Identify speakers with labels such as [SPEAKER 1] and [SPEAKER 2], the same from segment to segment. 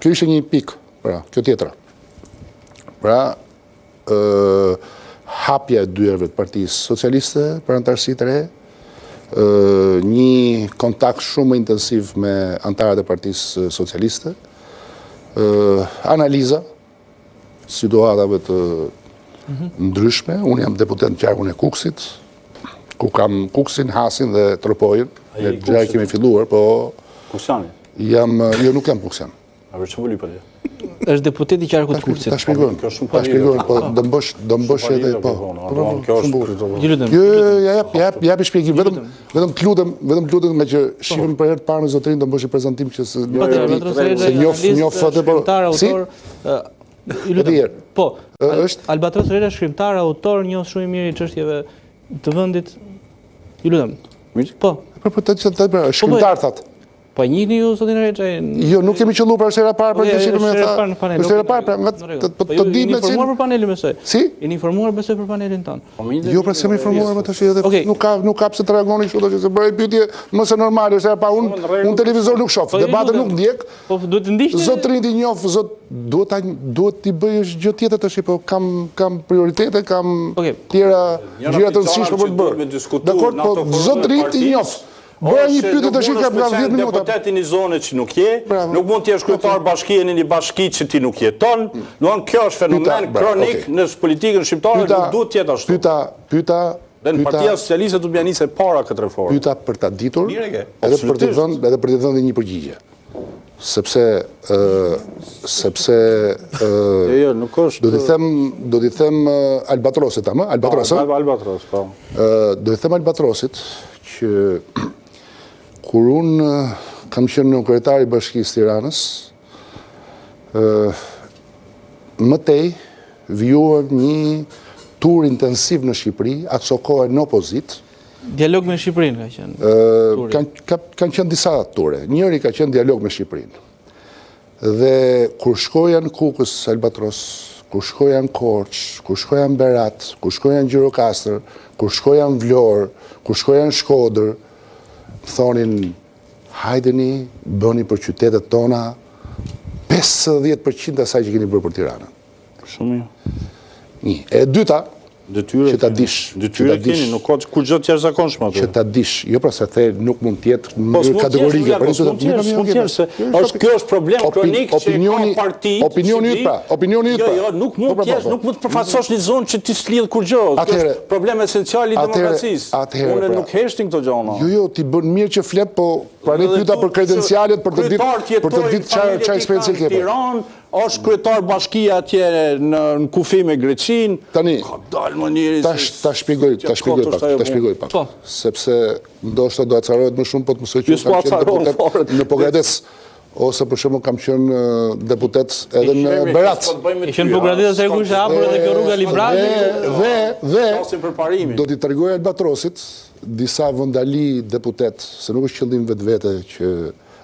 [SPEAKER 1] kjo ishte një pikë, pra, kjo tjetra. Pra, hapja e dyerve të Partisë Socialiste për antarësi të re, një kontakt shumë intensiv me antarët e Partisë Socialiste, analiza situatave të ndryshme. Unë jam deputet në qarkun e Kuksit, ku kam Kuksin, Hasin dhe Tropojën. Ne gjaj kemi filluar, po...
[SPEAKER 2] Kuksjani?
[SPEAKER 1] Jo, nuk jam Kuksjan.
[SPEAKER 2] A vërë që më për
[SPEAKER 3] është deputet i qarkut Kuksit.
[SPEAKER 1] Ta shpjegojmë, po do mbësh edhe po. Japi shpjegim, vetëm të lutem nga që shifëm për herë të parë në zotërin do mbësh i prezantim që se njof fote po. Si?
[SPEAKER 3] Po, Albatros Rera shkrimtar, autor, njoh shumë i mirë i çështjeve të vendit. Ju lutem. Po.
[SPEAKER 1] Shkrimtar thatë.
[SPEAKER 3] Po njihni ju zotin Rexha?
[SPEAKER 1] Jo, nuk kemi qelluar për herë parë për të shihur me ta. Është herë parë, të di me
[SPEAKER 3] informuar për panelin besoj.
[SPEAKER 1] Si?
[SPEAKER 3] Jeni informuar besoj për panelin ton.
[SPEAKER 1] Jo, pra s'jam informuar me tash edhe nuk ka pse të reagoni kështu që se bëri pyetje mos e normale, është herë pa unë televizor nuk shoh, debatën nuk ndjek.
[SPEAKER 3] Po duhet të ndiqni.
[SPEAKER 1] Zotrin i njoh, duhet t'i bëj gjë tjetër tash, po kam prioritete, kam tjera gjëra të rëndësishme për të bërë. Dakor, po zotrin i njoh. Bëra një pyetje tash ka 10 minuta.
[SPEAKER 2] Deputeti në zonë që nuk je, nuk mund të jesh kryetar bashkie në një bashki që ti nuk jeton. Domthon kjo është fenomen kronik në politikën shqiptare, nuk duhet të jetë ashtu.
[SPEAKER 1] Pyeta
[SPEAKER 2] dhe në Partia Socialiste do të bja nisë para këtë reformë.
[SPEAKER 1] Pyeta për ta ditur, edhe për të dhënë një përgjigje. Sepse do t'i them Albatrosit,
[SPEAKER 2] Albatros, po.
[SPEAKER 1] Do t'i them Albatrosit që kur unë kam qenë në kryetari i Bashkisë Tiranës, mëtej vijuar një tur intensiv në Shqipëri, atëso kohë në opozit.
[SPEAKER 3] Dialog me Shqipërinë ka qenë?
[SPEAKER 1] Kanë qenë disa ture. Njëri ka qenë dialog me Shqipërinë. Dhe kur shkoja në Kukës, Albatros, kur shkoja në Korç, kur shkoja në Berat, kur shkoja në Gjirokastër, kur shkoja në Vlorë, kur shkoja në Shkodër, thonin, hajdeni, bëni për qytetet tona 50% asaj që keni bërë për Tiranën.
[SPEAKER 2] Shumë.
[SPEAKER 1] Një. E dyta, që ta dish.
[SPEAKER 2] Detyre keni, nuk ka kur gjë të jashtëzakonshme aty.
[SPEAKER 1] Që ta dish, jo pra se the nuk mund të jetë në mënyrë kategorike.
[SPEAKER 2] Kjo është problem kronik që ka parti.
[SPEAKER 1] Opinioni yt pra,
[SPEAKER 2] Jo, nuk mund të jesh, nuk mund të përfaqësosh një zonë që ti s'lidh kur gjë. Kjo është problem esencial i demokracisë. Unë nuk heshtin këto gjëra.
[SPEAKER 1] Jo, ti bën mirë që flet, po pranë pyeta për kredencialet për të ditë çfarë eksperiencë ke.
[SPEAKER 2] Tiranë është kryetar bashkia atje në kufi me Greqinë.
[SPEAKER 1] Tani, ta shpjegoj pak. Sepse ndoshta do acarohet më shumë, po të mësoj që kam qenë deputet në Pogradec, ose për shembull kam qenë deputet edhe në Berat.
[SPEAKER 3] Ishin Pogradec se kush e hapur edhe kjo rruga Librani.
[SPEAKER 1] Dhe do t'i tregoj Albatrosit disa vëndali deputet, se nuk është qëllim vetvete që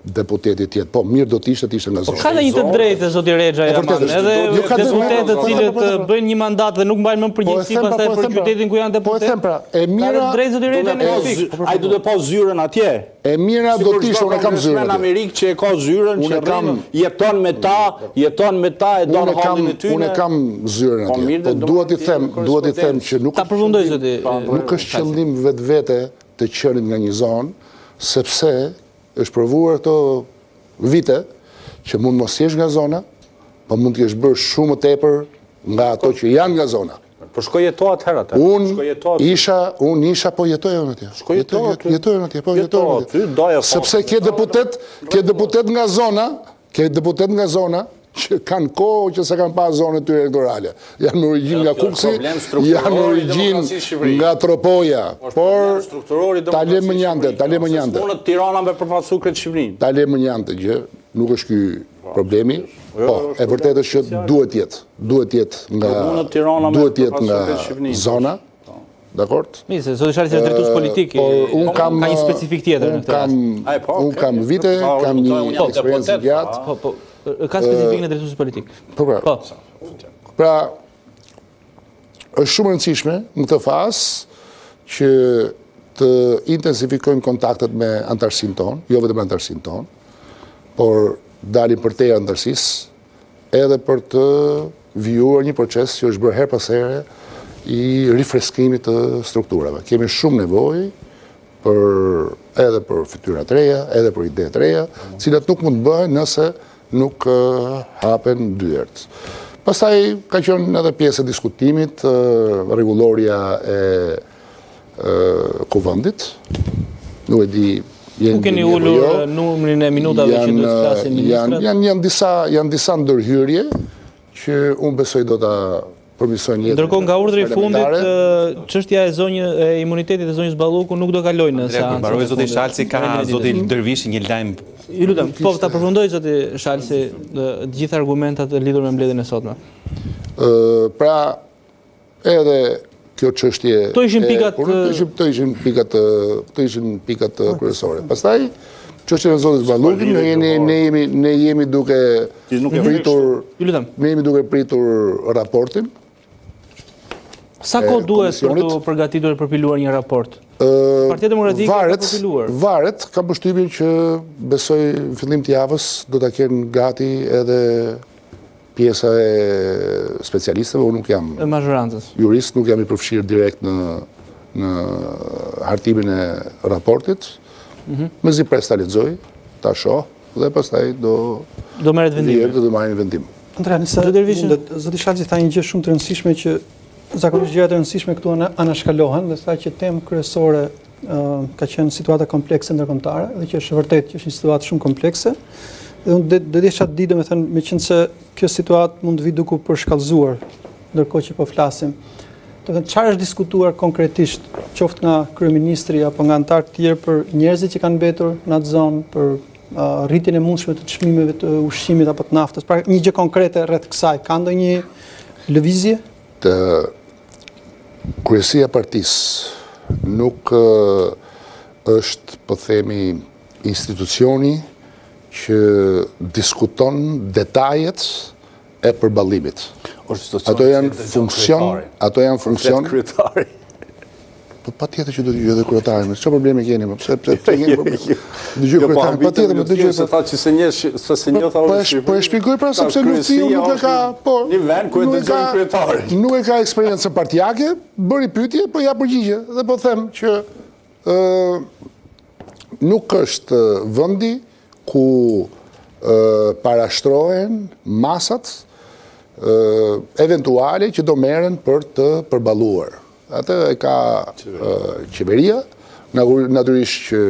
[SPEAKER 1] deputetit tjetë, po mirë do t'ishte nga zonë.
[SPEAKER 3] Ka dhe një të drejtë, zoti Rexha Jaman, edhe deputetet të cilët bëjnë një mandat dhe nuk mbajnë më përgjegjësi pastaj për qytetin ku janë deputet.
[SPEAKER 1] Po e them pra, e mira...
[SPEAKER 3] Ka drejtë zoti Rexha në fik.
[SPEAKER 2] Ai do të pa zyren atje.
[SPEAKER 1] E mira do t'ishte, unë kam zyren atje.
[SPEAKER 2] Në Amerikë që e ka zyren, që jeton me ta, e don hallin e tyre.
[SPEAKER 1] Unë e kam zyren atje. Po duhet i them që nuk është qëllim vetvete të qenit nga një zonë, sepse është provuar këto vite që mund mos jesh nga zona, po mund t'jesh bërë shumë tepër nga ato që janë nga zona.
[SPEAKER 2] Po shko jeto atëherë atë.
[SPEAKER 1] Unë isha po jetoj atje. Jetoj atje. Sepse ke deputet nga zona, që kanë kohë që se kanë pa zonë të tyre elektorale. Janë në origjinë nga Kuksi, janë në origjinë nga Tropoja. Por, ta le më njante.
[SPEAKER 2] Unë Tirana me përfaqësu këtë Shqipërinë.
[SPEAKER 1] Ta le më njante gjë, nuk është ky problemi. Po, e vërtetë është që duhet jetë nga zona. Dakord?
[SPEAKER 3] Mirë, zoti Shali është drejtues politik, ka një specifik tjetër në këtë.
[SPEAKER 1] Unë kam vite, kam një eksperiencë gjatë.
[SPEAKER 3] Ka specifik në drejtues politik.
[SPEAKER 1] Pra, është shumë rëndësishme në këtë fazë që të intensifikojmë kontaktet me antarësinë tonë, jo vetëm me antarësinë tonë, por dalin për teja ndërsisë, edhe për të vijuar një proces që është bërë her pas here i rifreskimit të strukturave. Kemi shumë nevojë edhe për fytyra të reja, edhe për ide të reja, cilat nuk mund të bëhen nëse nuk hapen dyert. Pastaj ka qenë edhe pjesë e diskutimit rregulloria e kuvendit. Nuk e di
[SPEAKER 3] Ku keni ullur numrin e minutave që do të flasin ministrat?
[SPEAKER 1] Janë disa ndërhyrje që unë besoj do ta përmirësojnë jetën.
[SPEAKER 3] Ndërkohë nga urdhri i fundit, çështja e imunitetit e zonjës Balluku nuk do kalojnë në seancën.
[SPEAKER 4] Mbaroi zoti Shalsi, ka zoti Dervishi një lajm.
[SPEAKER 3] Ju lutem, po ta përfundoj zoti Shalsi të gjitha argumentat lidhur me mbledhjen e sotme.
[SPEAKER 1] Pra, edhe kjo çështje
[SPEAKER 3] Këto ishin
[SPEAKER 1] pikat kryesore. Pastaj çështja e zonës Ballukut, ne jemi duke pritur raportin.
[SPEAKER 3] Sa kohë duhet për të përgatitur e përpiluar një raport? Partia Demokratike ka përpiluar.
[SPEAKER 1] Varet, kam përshtypjen që besoj në fillim të javës do ta kenë gati edhe pjesa e specialistëve. Unë nuk jam jurist, nuk jam i përfshirë direkt në hartimin e raportit. Mezi pres ta lexoj, ta shoh dhe pastaj do
[SPEAKER 3] merret vendim.
[SPEAKER 1] Do marrin vendim.
[SPEAKER 5] Zoti Shalsi tha një gjë shumë të rëndësishme që zakonisht gjërat e rëndësishme këtu anashkalohen dhe tha që temë kryesore ka qenë situata komplekse ndërkombëtare dhe që është vërtet që është një situatë shumë komplekse. Dhe unë do desha të di, domethënë, meqense kjo situatë mund të vi duke u përshkallëzuar ndërkohë që po flasim. Çfarë është diskutuar konkretisht, qoftë nga kryeministri apo nga anëtarë të tjerë për njerëzit që kanë mbetur në atë zonë, për rritjen e mundshme të çmimeve të ushqimit apo të naftës. Pra një gjë konkrete rreth kësaj, ka ndonjë lëvizje?
[SPEAKER 1] Kryesia e partisë nuk është, po themi, institucioni që diskuton detajet e përballimit. Ato janë funksion. Po patjetër që do të dëgjoj edhe kryetarin. Çfarë problemi keni më? Pse keni problem? Dëgjoj kryetarin, patjetër më dëgjoj.
[SPEAKER 2] Se tha që se një tha
[SPEAKER 1] Po e shpjegoj pra sepse Luciu nuk e ka, po.
[SPEAKER 2] Një vend ku e dëgjoj kryetarin.
[SPEAKER 1] Nuk e ka eksperiencën partijake, bëri pyetje, po ja përgjigje dhe po them që nuk është vendi ku parashtrohen masat eventuale që do merren për të përballuar. Atë e ka qeveria, natyrisht që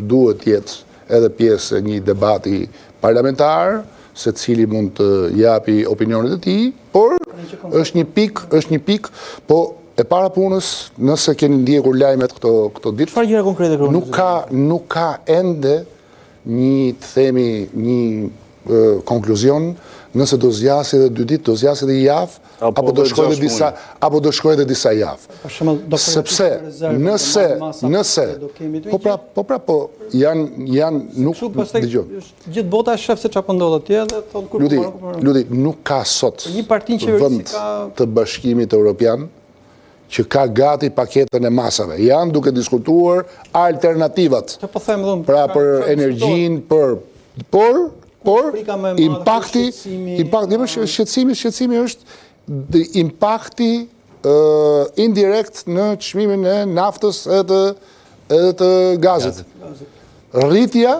[SPEAKER 1] duhet jetë edhe pjesë e një debati parlamentar, se cili mund të japi opinionet e tij, por është një pikë, po e para punës, nëse keni ndjekur lajmet këto ditë,
[SPEAKER 3] çfarë gjëra konkrete
[SPEAKER 1] nuk ka ende një konkluzion nëse do zgjasë edhe 2 ditë, do zgjasë edhe javë, apo do shkojë edhe disa javë. Sepse nëse po janë nuk dëgjoj.
[SPEAKER 5] Gjithë bota shef se çfarë ndodh atje dhe thon kur
[SPEAKER 1] Ludi, nuk ka sot vend të Bashkimit Evropian që ka gati paketën e masave. Janë duke diskutuar alternativat. Pra për energjinë, por impakti shqetësimi është impakti indirekt në çmimin e naftës edhe të gazit. Rritja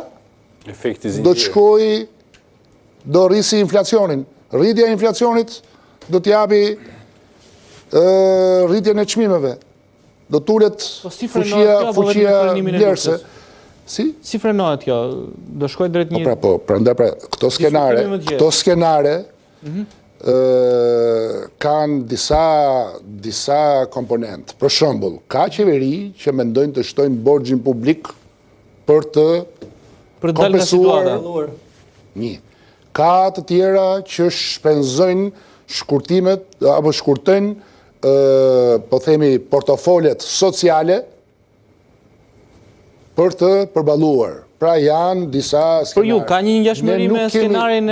[SPEAKER 1] do rrisi inflacionin. Rritja e inflacionit do t'japi rritjen e çmimeve. Do tulet fuqia blerëse.
[SPEAKER 3] Si frenohet kjo? Do shkojë drejt një...
[SPEAKER 1] Prandaj këto skenare kanë disa komponent. Për shembull, ka qeveri që mendojnë të shtojnë borxhin publik për të kompensuar. Ka të tjera që shpenzojnë shkurtimet apo shkurtojnë po themi portofolet sociale për të përballuar. Pra janë disa skenare.
[SPEAKER 3] Për ju, ka një ngjashmëri me skenarin e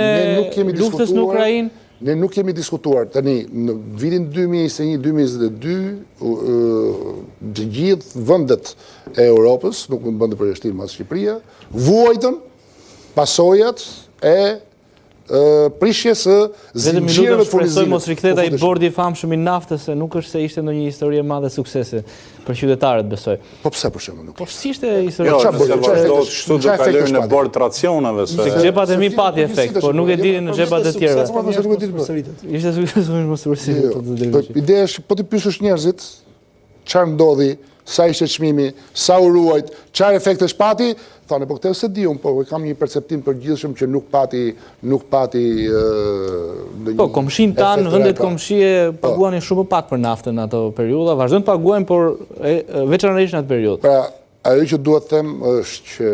[SPEAKER 3] luftës në Ukrainë?
[SPEAKER 1] Ne nuk kemi diskutuar. Tani, në vitin 2021-2022, të gjithë vendet e Europës, nuk mund bënde përjashtim as Shqipëria, vuajtën pasojat e prishje së zinxhirëve të furnizimit.
[SPEAKER 3] Mos riktheta i bordi i famshëm i naftës, se nuk është se ishte ndonjë histori e madhe suksese për qytetarët, besoj.
[SPEAKER 1] Po pse për shembull nuk?
[SPEAKER 3] Po si ishte histori?
[SPEAKER 2] Kështu do kalojnë në bord racioneve se
[SPEAKER 3] xhepat e mi pati efekt, po nuk e dinin në xhepat e tjerë. Ishte sukses mos suksesi.
[SPEAKER 1] Ideja është po ti pyesësh njerëzit çfarë ndodhi, sa ishte çmimi, sa u ruajt, çfarë efekte shpati, thonë po këtë se di unë, po kam një perceptim përgjithshëm që nuk pati
[SPEAKER 3] Po komshin tanë, vendet komshie paguanin shumë pak për naftën në ato periudha, vazhdojnë të paguajnë, por veçanërisht në atë periudhë.
[SPEAKER 1] Pra, ajo që duhet të them është që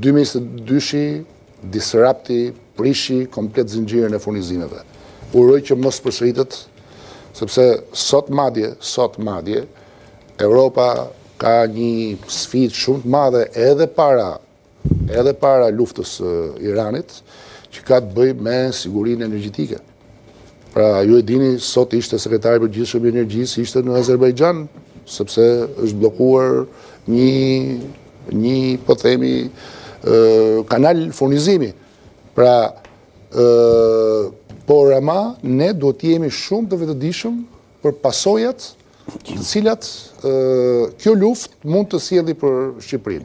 [SPEAKER 1] 2022-shi disrupti, prishi komplet zinxhirin e furnizimeve. Uroj që mos përsëritet, sepse sot madje Europa ka një sfidë shumë të madhe edhe para luftës Iranit, që ka të bëjë me sigurinë energjetike. Pra, ju e dini, sot ishte sekretari i përgjithshëm i energjisë, ishte në Azerbajxhan, sepse është bllokuar një po themi kanal furnizimi. Pra, por ama ne duhet të jemi shumë të vetëdijshëm për pasojat të cilat kjo luftë mund të sjellë për Shqipërinë.